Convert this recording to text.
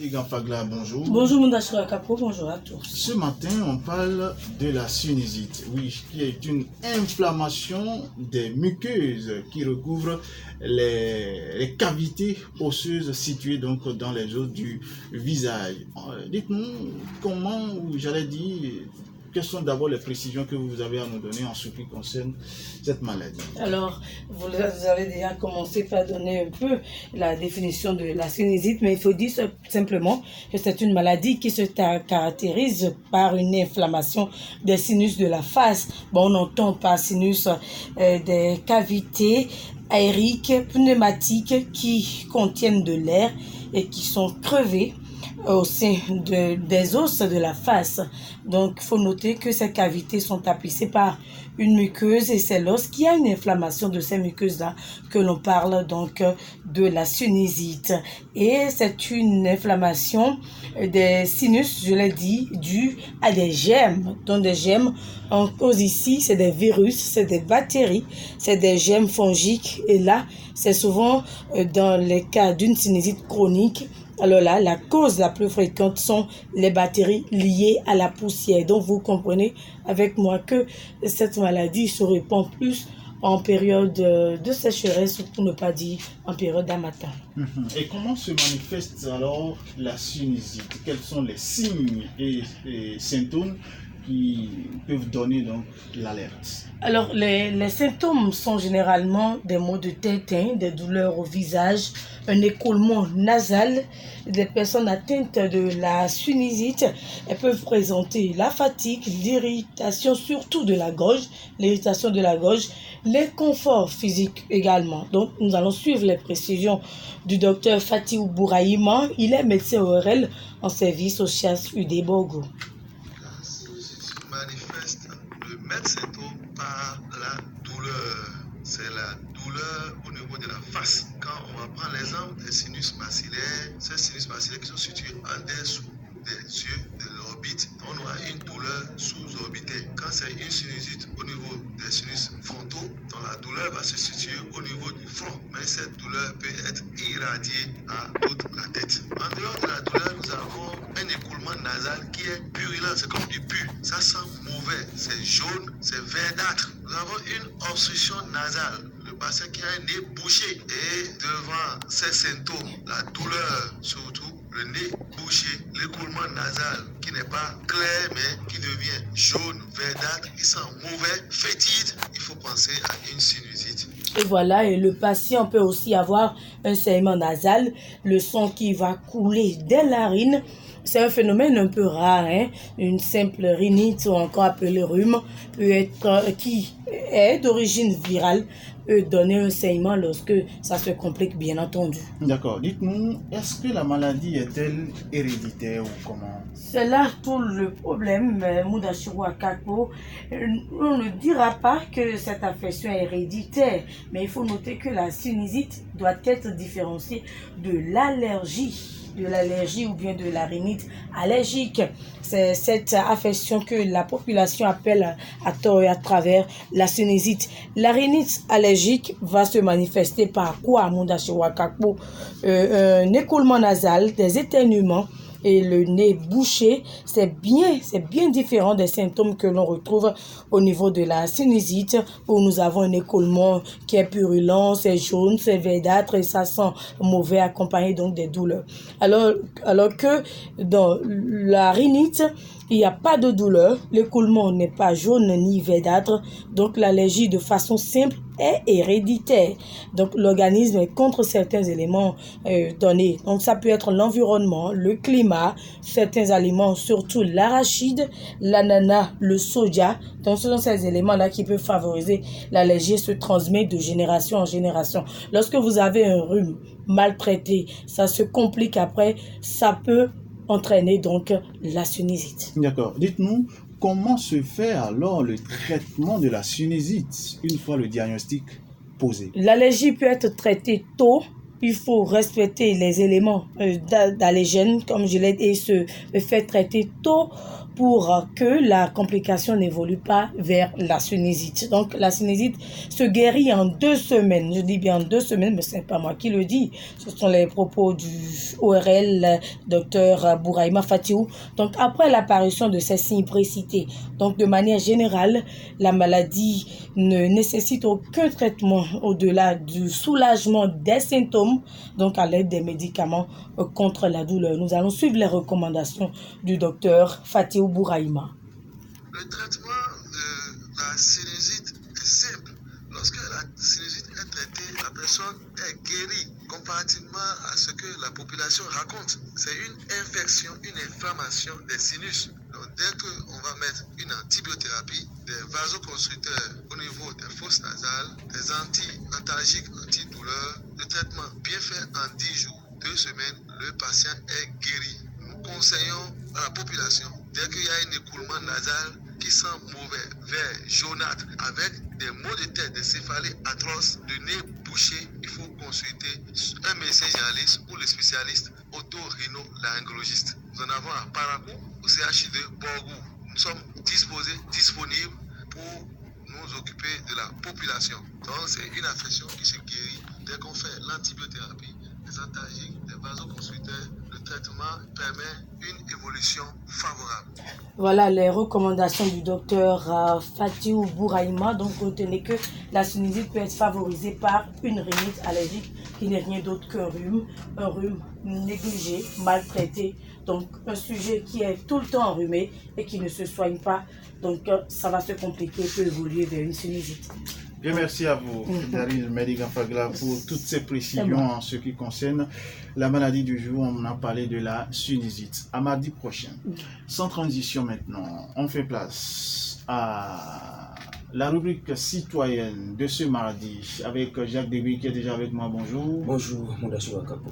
Ligan Fagla, bonjour. Bonjour Moundachira Kapo, bonjour à tous. Ce matin, on parle de la sinusite, oui, qui est une inflammation des muqueuses qui recouvre les cavités osseuses situées donc dans les os du visage. Dites-nous comment, j'allais dire, quelles sont d'abord les précisions que vous avez à nous donner en ce qui concerne cette maladie? Alors, vous avez déjà commencé par donner un peu la définition de la sinusite, mais il faut dire simplement que c'est une maladie qui se caractérise par une inflammation des sinus de la face. Bon, on entend par sinus des cavités aériques, pneumatiques qui contiennent de l'air et qui sont crevées au sein des os de la face. Donc, il faut noter que ces cavités sont tapissées par une muqueuse et c'est lorsqu'il y a une inflammation de ces muqueuses-là que l'on parle donc de la sinusite. Et c'est une inflammation des sinus, je l'ai dit, due à des germes. Donc, des germes, en cause ici, c'est des virus, c'est des bactéries, c'est des germes fongiques. Et là, c'est souvent dans les cas d'une sinusite chronique. Alors là, la cause la plus fréquente sont les bactéries liées à la poussière. Donc, vous comprenez avec moi que cette maladie se répand plus en période de sécheresse, pour ne pas dire en période d'harmattan. Et comment se manifeste alors la sinusite? Quels sont les signes et symptômes qui peuvent donner donc l'alerte? Alors, les symptômes sont généralement des maux de tête, des douleurs au visage, un écoulement nasal. Des personnes atteintes de la sinusite, elles peuvent présenter la fatigue, l'irritation surtout de la gorge, l'irritation de la gorge, l'inconfort physique également. Donc, nous allons suivre les précisions du docteur Fatih Bouraïma. Il est médecin ORL en service au CHAS UD Borgo. La sinusite manifeste le même symptôme par la douleur. C'est la douleur au niveau de la face. Quand on va prendre l'exemple des sinus maxillaires, ces sinus maxillaires qui sont situés en dessous des yeux, de l'orbite, on aura une douleur sous-orbitée. Quand c'est une sinusite au niveau des sinus frontaux, donc la douleur va se situer au niveau du front. Mais cette douleur peut être irradiée à toute la tête. En dehors de la douleur, nous avons un écoulement nasal qui est purulent, c'est comme du pu. Ça sent mauvais, c'est jaune, c'est verdâtre. Nous avons une obstruction nasale, le patient qui a un nez bouché. Et devant ces symptômes, la douleur surtout, le nez bouché, l'écoulement nasal qui n'est pas clair mais qui devient jaune, verdâtre, il sent mauvais, fétide, il faut penser à une sinusite. Et voilà, et le patient peut aussi avoir un saignement nasal, le sang qui va couler des narines. C'est un phénomène un peu rare, une simple rhinite ou encore appelée rhume qui est d'origine virale, peut donner un saignement lorsque ça se complique, bien entendu. D'accord. Dites-nous, est-ce que la maladie est-elle héréditaire ou comment? C'est là tout le problème, Moundachira Kapo. On ne dira pas que cette affection est héréditaire, mais il faut noter que la sinusite doit être différenciée de l'allergie ou bien de la rhinite allergique. C'est cette affection que la population appelle à tort et à travers la sinusite. La rhinite allergique va se manifester par quoi, Moundachira Kapo? Un écoulement nasal, des éternuements et le nez bouché. C'est bien différent des symptômes que l'on retrouve au niveau de la sinusite, où nous avons un écoulement qui est purulent, c'est jaune, c'est verdâtre et ça sent mauvais, accompagné donc des douleurs. Alors que dans la rhinite, il n'y a pas de douleur, l'écoulement n'est pas jaune ni verdâtre, donc l'allergie de façon simple est héréditaire. Donc l'organisme est contre certains éléments donnés. Donc ça peut être l'environnement, le climat, certains aliments, surtout l'arachide, l'ananas, le soja. Donc ce sont ces éléments-là qui peuvent favoriser l'allergie et se transmet de génération en génération. Lorsque vous avez un rhume maltraité, ça se complique après, ça peut entraîner donc la sinusite. D'accord. Dites-nous, comment se fait alors le traitement de la sinusite une fois le diagnostic posé? L'allergie peut être traitée tôt il faut respecter les éléments d'allergènes, comme je l'ai dit, et se faire traiter tôt pour que la complication n'évolue pas vers la sinusite. Donc, la sinusite se guérit en 2 semaines. Je dis bien en 2 semaines, mais ce n'est pas moi qui le dis. Ce sont les propos du ORL, docteur Bouraïma Fatiou. Donc, après l'apparition de ces signes précités, donc de manière générale, la maladie ne nécessite aucun traitement au-delà du soulagement des symptômes, donc à l'aide des médicaments contre la douleur. Nous allons suivre les recommandations du docteur Fatiou Bouraïma. Le traitement de la sinusite est simple. Lorsque la sinusite est traitée, la personne est guérie comparativement à ce que la population raconte. C'est une infection, une inflammation des sinus. Donc, dès qu'on va mettre une antibiothérapie, des vasoconstricteurs au niveau des fosses nasales, des anti-antalgiques, antidouleurs, le traitement bien fait en 10 jours, 2 semaines, le patient est guéri. Nous conseillons à la population, dès qu'il y a un écoulement nasal qui sent mauvais, vert, jaunâtre, avec des maux de tête, des céphalées atroces, le nez bouché, il faut consulter un médecin généraliste ou le spécialiste otorhinolaryngologiste. Nous en avons à Parakou, au CHU de Borgou. Nous sommes disponibles pour nous occuper de la population. Donc c'est une affection qui se guérit dès qu'on fait l'antibiothérapie, les antalgiques, les vasoconstricteurs. Le traitement permet une évolution favorable. Voilà les recommandations du docteur Fatiou Bouraïma. Donc retenez que la sinusite peut être favorisée par une rhinite allergique qui n'est rien d'autre qu'un rhume négligé, maltraité. Donc un sujet qui est tout le temps enrhumé et qui ne se soigne pas. Donc ça va se compliquer, peut évoluer vers une sinusite. Bien, merci à vous, Daryl Medigan-Fagla, pour toutes ces précisions en ce qui concerne la maladie du jour. On a parlé de la sinusite. À mardi prochain. Sans transition maintenant, on fait place à la rubrique citoyenne de ce mardi avec Jacques Deby qui est déjà avec moi. Bonjour. Bonjour, Mondachou Akapo.